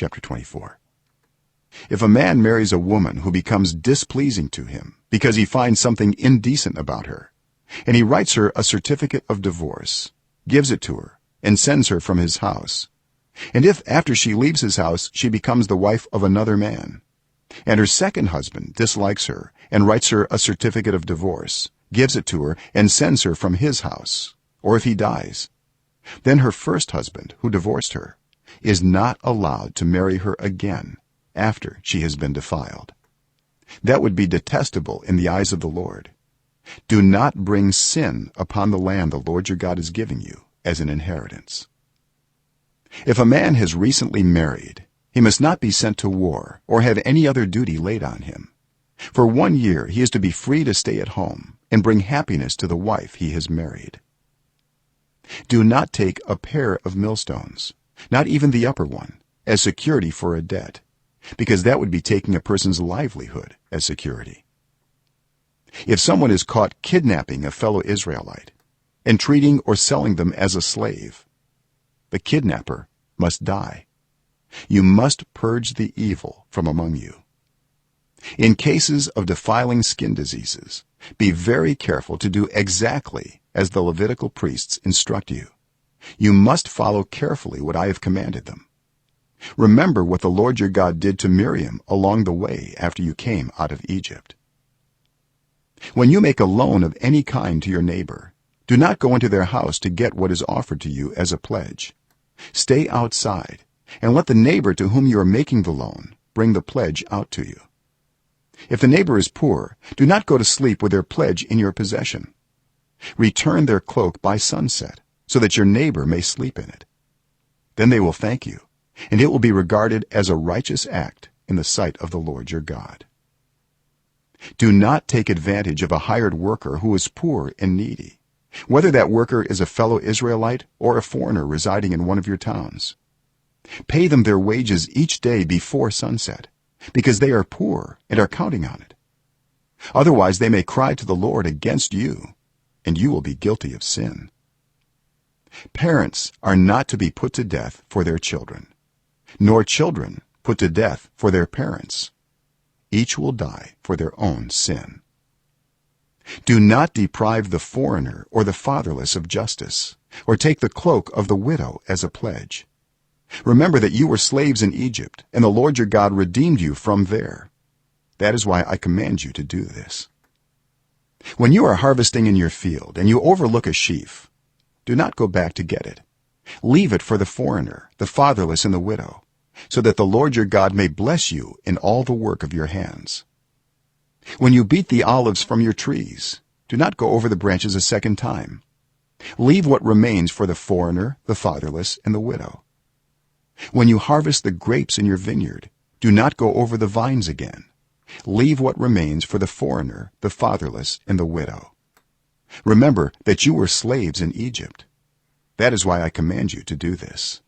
chapter 24. If a man marries a woman who becomes displeasing to him because he finds something indecent about her, and he writes her a certificate of divorce, gives it to her, and sends her from his house, and if after she leaves his house she becomes the wife of another man, and her second husband dislikes her and writes her a certificate of divorce, gives it to her, and sends her from his house, or if he dies, then her first husband who divorced her is not allowed to marry her again after she has been defiled. That would be detestable in the eyes of the Lord. Do not bring sin upon the land the Lord your God is giving you as an inheritance. If a man has recently married, he must not be sent to war or have any other duty laid on him. For 1 year he is to be free to stay at home and bring happiness to the wife he has married. Do not take a pair of millstones, not even the upper one, as security for a debt, because that would be taking a person's livelihood as security. If someone is caught kidnapping a fellow Israelite and treating or selling them as a slave, the kidnapper must die. You must purge the evil from among you. In cases of defiling skin diseases, be very careful to do exactly as the Levitical priests instruct you. You must follow carefully what I have commanded them. Remember what the Lord your God did to Miriam along the way after you came out of Egypt. When you make a loan of any kind to your neighbor, do not go into their house to get what is offered to you as a pledge. Stay outside and let the neighbor to whom you are making the loan bring the pledge out to you. If the neighbor is poor, do not go to sleep with their pledge in your possession. Return their cloak by sunset so that your neighbor may sleep in it. Then they will thank you, and it will be regarded as a righteous act in the sight of the Lord your God. Do not take advantage of a hired worker who is poor and needy, whether that worker is a fellow Israelite or a foreigner residing in one of your towns. Pay them their wages each day before sunset, because they are poor and are counting on it. Otherwise they may cry to the Lord against you, and you will be guilty of sin. Parents are not to be put to death for their children, nor children put to death for their parents. Each will die for their own sin. Do not deprive the foreigner or the fatherless of justice, or take the cloak of the widow as a pledge. Remember that you were slaves in Egypt, and the Lord your God redeemed you from there. That is why I command you to do this. When you are harvesting in your field and you overlook a sheaf, do not go back to get it. Leave it for the foreigner, the fatherless, and the widow, so that the Lord your God may bless you in all the work of your hands. When you beat the olives from your trees, do not go over the branches a second time. Leave what remains for the foreigner, the fatherless, and the widow. When you harvest the grapes in your vineyard, do not go over the vines again. Leave what remains for the foreigner, the fatherless, and the widow. Remember that you were slaves in Egypt. That is why I command you to do this.